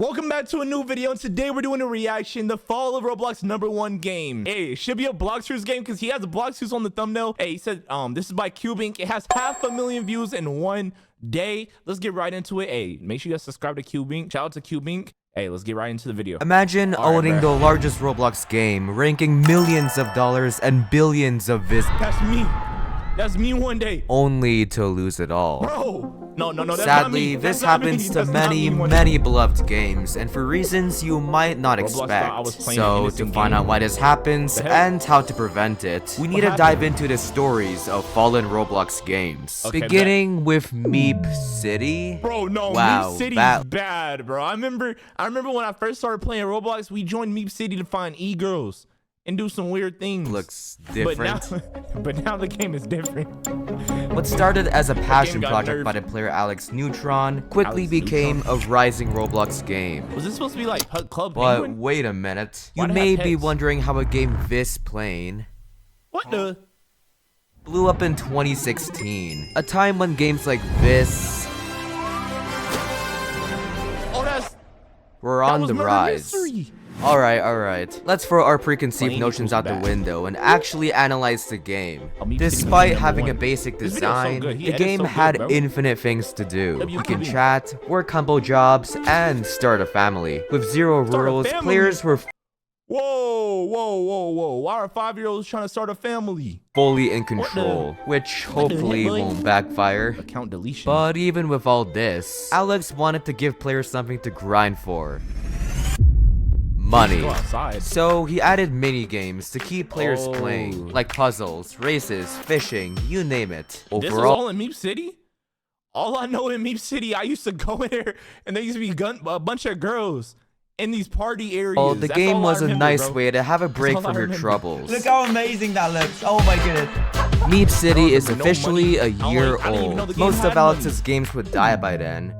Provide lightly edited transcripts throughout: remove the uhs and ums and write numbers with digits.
Welcome back to a new video, and today we're doing a reaction, the fall of Roblox #1 game. Hey, it should be a Bloxers game because he has a Bloxers on the thumbnail. Hey, he said this is by Cubink. It has 500,000 views in one day. Let's get right into it. Hey, make sure you guys subscribe to Cubink. Shout out to Cubink. Hey, let's get right into the video. Imagine owning the largest Roblox game, ranking millions of dollars and billions of visits. That's me. That's me one day. Only to lose it all. Bro. No, that's Sadly, not me. this That's not happens me. to That's not me one day. many beloved games, and for reasons you might not Roblox thought I was expect. playing an So, to innocent find game. out why this happens The heck? and how to prevent it, we need to dive into the stories of fallen Roblox games. Okay, Beginning with Meep City. Bro, no, Wow, Meep City is bad, bro. I remember when I first started playing Roblox, we joined Meep City to find e-girls and do some weird things. Looks different. But now the game is different. What started as a passion got project nerfed. by the player Alex Neutron quickly Alex became a rising Roblox game. Was this supposed to be like Club But Penguin? wait a minute, Why you do may have be pets? wondering how a game this plain What the? blew up in 2016, a time when games like this Oh, that were on was the murder rise. mystery. Alright. Let's throw our preconceived Playing notions equals out the bad. window and actually analyze the game. Meep City Despite was having a #1. basic This video is so design, good. He the edits game so good, had bro. infinite things to do. You can WQB. chat, work combo jobs, and start a family. With zero Start a rules, family? players were Whoa. Why are 5-year-olds trying to start a family? fully in control, which hopefully heck, boy? won't backfire. Account deletion. But even with all this, Alex wanted to give players something to grind for. Money. Go outside. So he added mini games to keep players Oh. playing, like puzzles, races, fishing, you name it. This is Overall, all in Meep City? All I know in Meep City, I used to go in there and there used to be a bunch of girls in these party areas. the That's game all I was a remember, nice bro. way to have a break all I from your remember. troubles. Look how amazing that looks. Oh my goodness. Meep City is Bro, no officially money. a year I didn't even know the old. game Most had of Alex's money. games would die by then.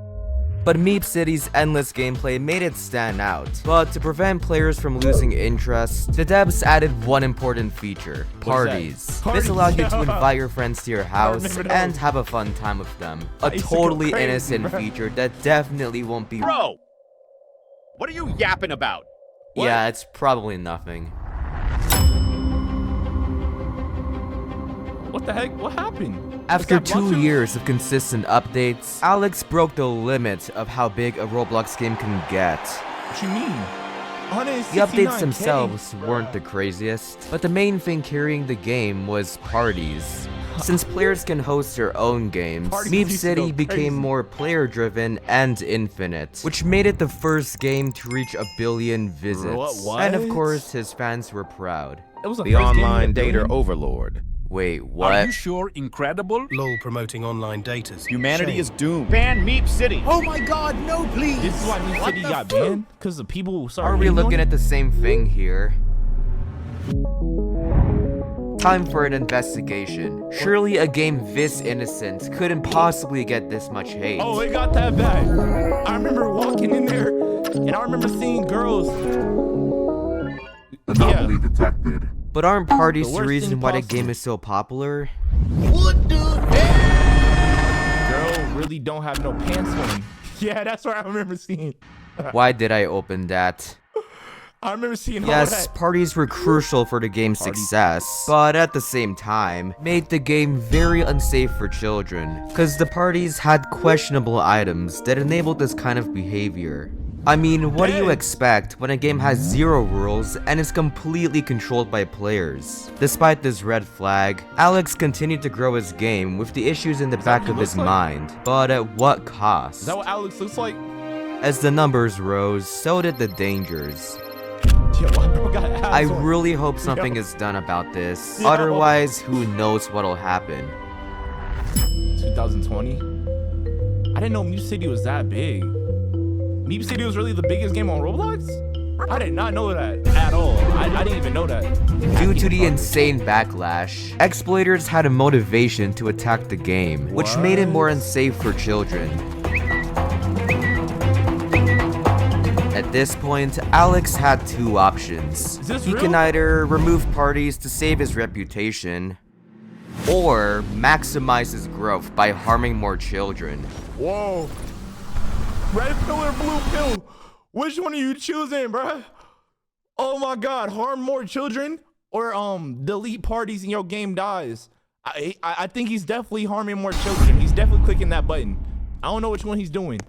But Meep City's endless gameplay made it stand out. But to prevent players from losing interest, the devs added one important feature: parties. This Parties, allowed you to yeah. invite your friends to your house remember those. and have a fun time with them. A I used to go totally crazy, innocent bro. feature that definitely won't be. Bro, what are you yapping about? Yeah, it's probably nothing. What the heck? What happened? After Is that 2 Bloxers? years of consistent updates, Alex broke the limit of how big a Roblox game can get. What you mean? The updates themselves weren't the craziest, but the main thing carrying the game was parties. Since players can host their own games, Parties Meep used to go City became crazy. more player-driven and infinite, which made it the first game to reach 1 billion visits. What? And of course, his fans were proud. It was The online data overlord. Wait, Are what? you sure? Incredible? LOL promoting online datas. Humanity Shame. is doomed. Ban Meep City. Oh my god, no please! This is why Meep City got banned? Because the people started Are we hating on looking it? at the same thing here? Time for an investigation. Surely a game this innocent couldn't possibly get this much hate. Oh, it got that bad. I remember walking in there, and I remember seeing girls. Anomaly detected. But aren't parties The the worst reason thing why the possible. game is so popular? Girl really don't have no pants on. Yeah, that's what I remember seeing. Why did I open that? I remember seeing all Yes, that. parties were crucial for the game's success, but at the same time, made the game very unsafe for children, cause the parties had questionable items that enabled this kind of behavior. I mean, what do you Hey. expect when a game has 0 rules and is completely controlled by players? Despite this red flag, Alex continued to grow his game with the issues in the that back what of he his looks like? mind, but at what cost? Is that what Alex looks like? As the numbers rose, so did the dangers. Yeah, why bro got abs I on? really hope something Yo. is done about this. Yo. Otherwise, who knows what'll happen. 2020? I didn't know Meep City was that big. Meep City was really the biggest game on Roblox? I did not know that at all. I didn't even know that. Due to the insane backlash, exploiters had a motivation to attack the game, which made it more unsafe for children. At this point, Alex had 2 options. Is this He real? can either remove parties to save his reputation, or maximize his growth by harming more children. Whoa. Red pill or blue pill? Which one are you choosing, bruh? Oh my God, harm more children or delete parties and your game dies. I think he's definitely harming more children. He's definitely clicking that button. I don't know which one he's doing.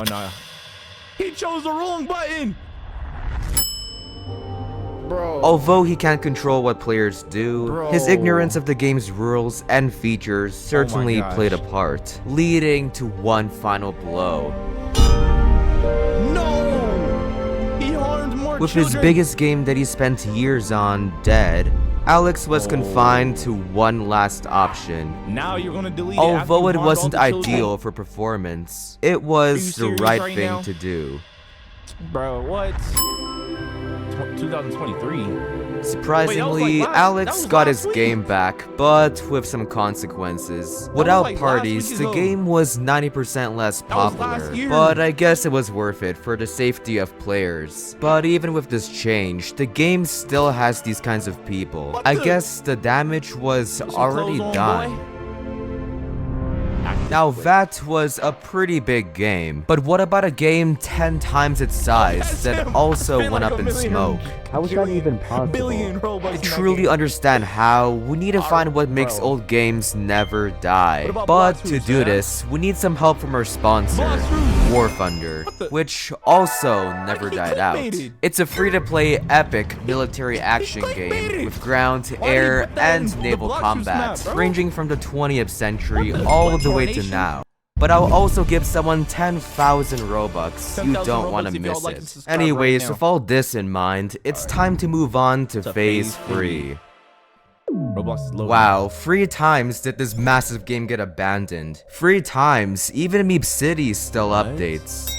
Oh no, he chose the wrong button. Bro. Although he can't control what players do, Bro. his ignorance of the game's rules and features certainly played a part, leading to one final blow. No! He harmed more With children. his biggest game that he spent years on dead, Alex was confined to one last option. Now you're gonna delete it. Although it after you harmed wasn't all the children? ideal for performance, it was the serious right right thing now? to do. Bro, what? 2023. Surprisingly, that was Alex got his last week. game back, but with some consequences. Without like last parties, week the ago. game was 90% less was last popular, year. but I guess it was worth it for the safety of players. But even with this change, the game still has these kinds of people. What I the- guess the damage was Put some already clothes on, done. boy. Now that was a pretty big game, but what about a game 10 times its size that also Spent went like up a in million- smoke? How is that even possible? Billion Robux. I in that truly game. understand how we need to find what makes bro. old games never die. What about But Blox to Roots, do man? this, we need some help from our sponsor, Blox Roots. War Thunder, What the- which also never he died out. clickbaited? It's a free-to-play epic military action game clickbaited. with ground, Why did he air, put that in and the naval Blox Roots combat, map, bro? ranging from the 20th century What the- all what, the way to Coronation? now. But I'll also give someone 10,000 Robux. You 10,000 don't want Robux to if y'all miss like and it. subscribe right Anyways, now. with all this in mind, it's time to move on to To phase phase 3. Roblox is low. Wow, 3 times did this massive game get abandoned. 3 times, even Meep City still updates.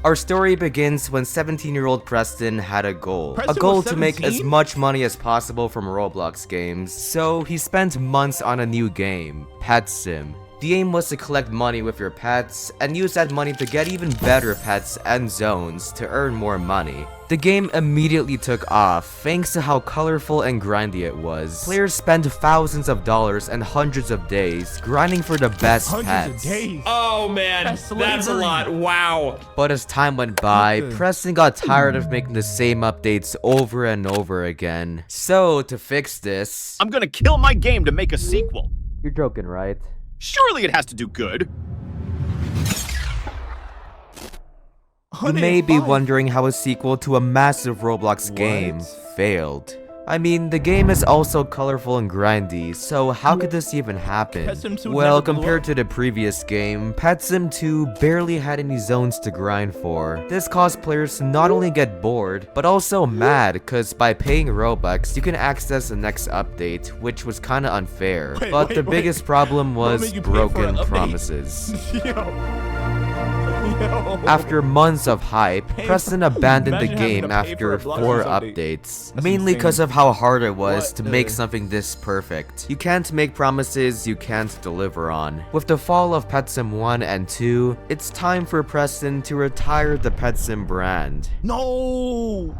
Our story begins when 17-year-old Preston had a goal. Preston A goal was to make as 17? much money as possible from Roblox games, so he spent months on a new game, Pet Sim. The aim was to collect money with your pets, and use that money to get even better pets and zones to earn more money. The game immediately took off thanks to how colorful and grindy it was. Players spent thousands of dollars and hundreds of days grinding for the best Hundreds pets. of days. Oh man, That's that's a slavery. lot. Wow. But as time went by, Okay. Preston got tired of making the same updates over and over again. So, to fix this... I'm gonna kill my game to make a sequel. You're joking, right? Surely it has to do good. You may be 105. wondering how a sequel to a massive Roblox game failed. I mean, the game is also colorful and grindy, so how could this even happen? Pet Sim 2 Well, never blew compared up. to the previous game, Pet Sim 2 barely had any zones to grind for. This caused players to not only get bored, but also mad, cause by paying Robux, you can access the next update, which was kinda unfair. Wait, But wait, the wait. biggest problem Don't was make you pay for an broken update. promises. Yo. After months of hype, Pay Preston for- abandoned the Imagine having game to pay for after a Blox 4 Roots update. updates, That's mainly insane. because of how hard it was What to the- make something this perfect. You can't make promises you can't deliver on. With the fall of Pet Sim 1 and 2, it's time for Preston to retire the Pet Sim brand. No.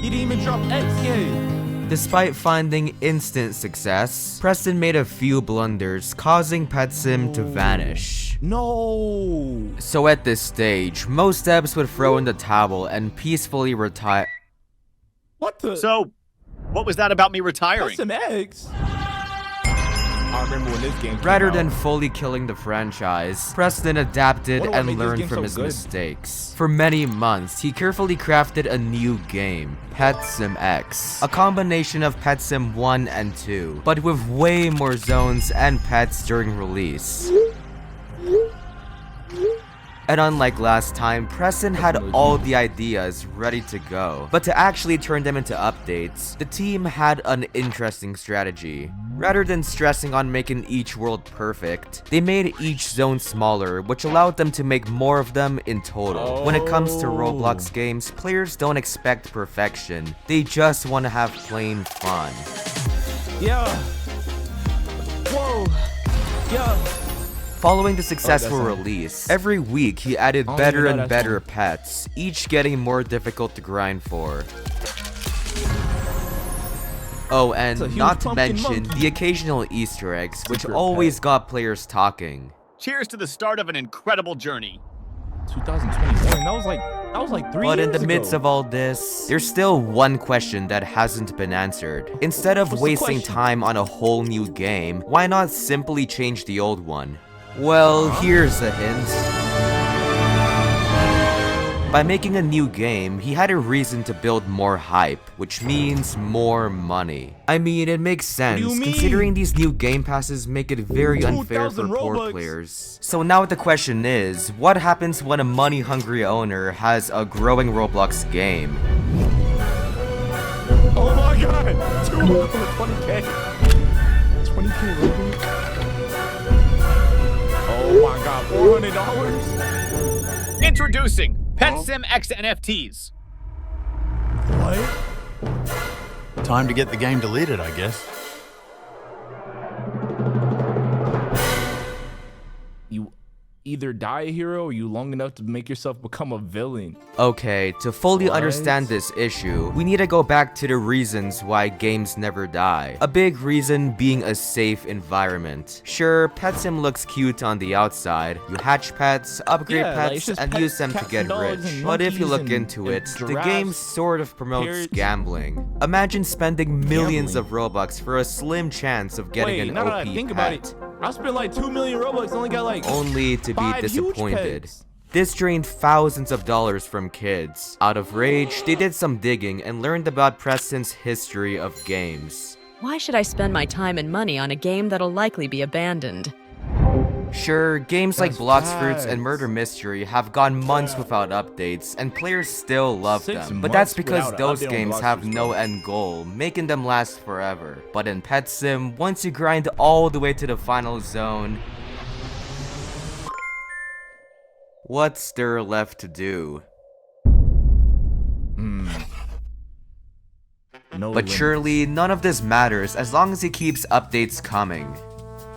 He didn't even drop X yet. Despite finding instant success, Preston made a few blunders, causing Pet Sim to vanish. No. So at this stage, most devs would throw in the towel and peacefully retire. What the? So, what was that about me retiring? Some X. I remember when this game came Rather out. than fully killing the franchise, Preston adapted Wonder what and made this learned game from so his good. mistakes. For many months, he carefully crafted a new game, Pet Sim X, a combination of Pet Sim 1 and 2, but with way more zones and pets during release. And unlike last time, Preston had all the ideas ready to go. But to actually turn them into updates, the team had an interesting strategy. Rather than stressing on making each world perfect, they made each zone smaller, which allowed them to make more of them in total. When it comes to Roblox games, players don't expect perfection. They just want to have plain fun. Yeah. Whoa. Yeah. Following the successful song. release, every week he added don't better even know and that better song. pets, each getting more difficult to grind for. Oh, and It's a huge not to pumpkin mention monkey. the occasional Easter eggs, which Secret always pet. got players talking. Cheers to the start of an incredible journey. 2021. That was like 3 But years in the ago. midst of all this, there's still one question that hasn't been answered. Instead of What's the wasting question? time on a whole new game, why not simply change the old one? Well, here's a hint. By making a new game, he had a reason to build more hype, which means more money. I mean, it makes sense, do you mean? considering these new game passes make it very unfair for 2,000 poor Robux. players. So now the question is, what happens when a money-hungry owner has a growing Roblox game? Oh my god! 20k. 20k Robux. Oh my god, $400? Introducing Pet Sim X NFTs. What? Time to get the game deleted, I guess. You either die a hero or you long enough to make yourself become a villain. Okay, to fully What? understand this issue, we need to go back to the reasons why games never die. A big reason being a safe environment. Sure, Pet Sim looks cute on the outside. You hatch pets, upgrade Yeah, like, it's pets, just and pets, use them to cats get and dogs rich. and But if you look monkeys into and it, the giraffes, game sort of promotes parrots. gambling. Imagine spending millions Gambling? of Robux for a slim chance of getting Wait, an no, OP think pet. about it. I spent like 2 million Robux, only got like Only to be 5 huge disappointed. pets. This drained thousands of dollars from kids. Out of rage, they did some digging and learned about Preston's history of games. Why should I spend my time and money on a game that'll likely be abandoned? Sure, games like That's Blox Fruits and facts. Murder Mystery have gone months without updates, and players still love 6 them. But that's months because without an those update on games Blox have Fruits, no bro. end goal, making them last forever. But in Pet Sim, once you grind all the way to the final zone, what's there left to do? No But limits. surely, none of this matters as long as he keeps updates coming.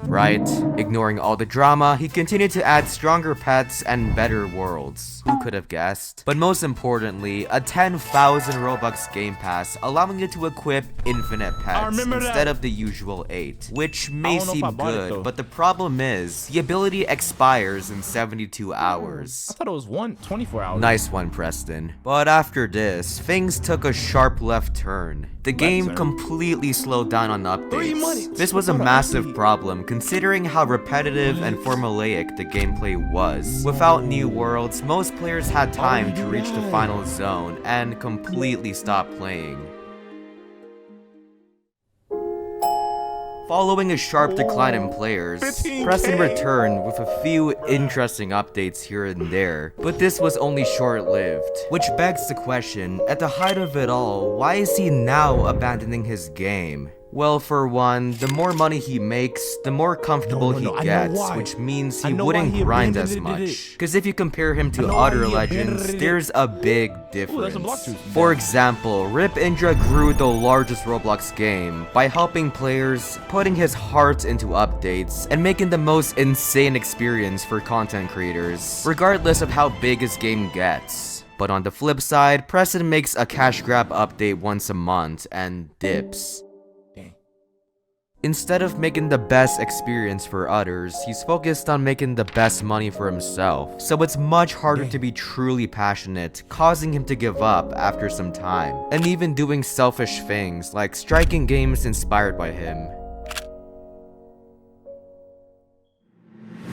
Right? Ignoring all the drama, he continued to add stronger pets and better worlds. Who could have guessed? But most importantly, a 10,000 Robux game pass allowing you to equip infinite pets remember that. instead of the usual 8. Which may don't know if I seem bought it, though. good, but the problem is, the ability expires in 72 hours. I thought it was 24 hours. Nice one, Preston. But after this, things took a sharp left turn. The game turn. completely slowed down on Free money. updates. This was a Hold on, massive update. problem considering how repetitive and formulaic the gameplay was. Without new worlds, most players had time to reach the final zone and completely stop playing. Following a sharp decline in players, 15K. Preston returned with a few interesting updates here and there, but this was only short-lived. Which begs the question, at the height of it all, why is he now abandoning his game? Well, for one, the more money he makes, the more comfortable No, I know he gets, why. which means I he know why wouldn't he grind as abandoned it. much. Because if you compare him I to know why other he legends, abandoned it. there's a big Ooh, that's difference. a block tooth. For example, Rip Indra grew the largest Roblox game by helping players, putting his heart into updates, and making the most insane experience for content creators, regardless of how big his game gets. But on the flip side, Preston makes a cash grab update once a month and dips. Dang. Instead of making the best experience for others, he's focused on making the best money for himself. So it's much harder to be truly passionate, causing him to give up after some time. And even doing selfish things like striking games inspired by him.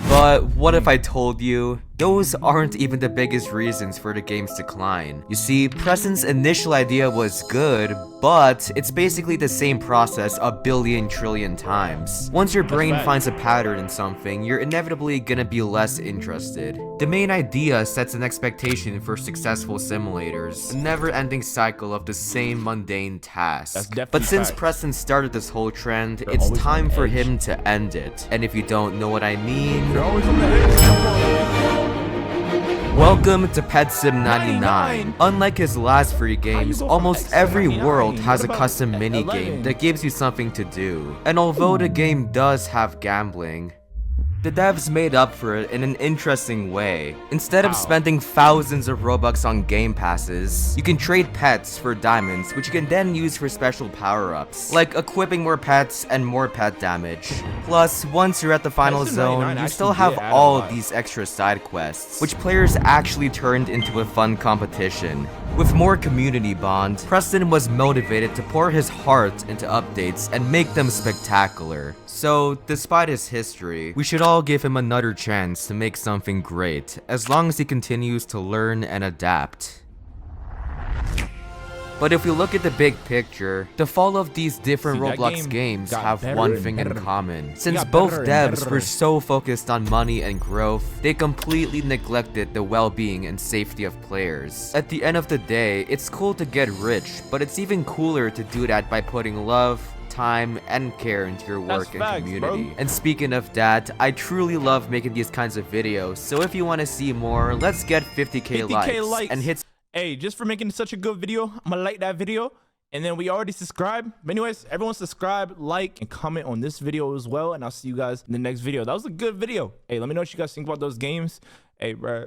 But what if I told you, those aren't even the biggest reasons for the game's decline. You see, Preston's initial idea was good, but it's basically the same process a billion trillion times. Once your brain fact. finds a pattern in something, you're inevitably gonna be less interested. The main idea sets an expectation for successful simulators, a never-ending cycle of the same mundane That's task. definitely But since fact. Preston started this whole trend, They're it's always on time the for edge. him to end it. And if you don't know what I mean, They're always on the edge. Come on. welcome to Pet Sim 99. 99. Unlike his last free games, go from almost X to every 99? world has What a about custom 11? minigame that gives you something to do. And although the game does have gambling, The devs made up for it in an interesting way. Instead of How? spending thousands of Robux on game passes, you can trade pets for diamonds, which you can then use for special power-ups, like equipping more pets and more pet damage. Plus, once you're at the final Pets in zone, 99 you still actually have did add a all lot. of these extra side quests, which players actually turned into a fun competition. With more community bond, Preston was motivated to pour his heart into updates and make them spectacular. So, despite his history, we should all give him another chance to make something great, as long as he continues to learn and adapt. But if we look at the big picture, the fall of these different See, that Roblox game games got have better one and thing in better. common. Since got both better and devs better. were so focused on money and growth, they completely neglected the well-being and safety of players. At the end of the day, it's cool to get rich, but it's even cooler to do that by putting love, time, and care into your That's work and facts, community. bro. And speaking of that, I truly love making these kinds of videos, so if you want to see more, let's get 50k 50K likes. and hit Hey, just for making such a good video, I'm gonna like that video. And then we already subscribed. But anyways, everyone subscribe, like, and comment on this video as well. And I'll see you guys in the next video. That was a good video. Hey, let me know what you guys think about those games. Hey, bro.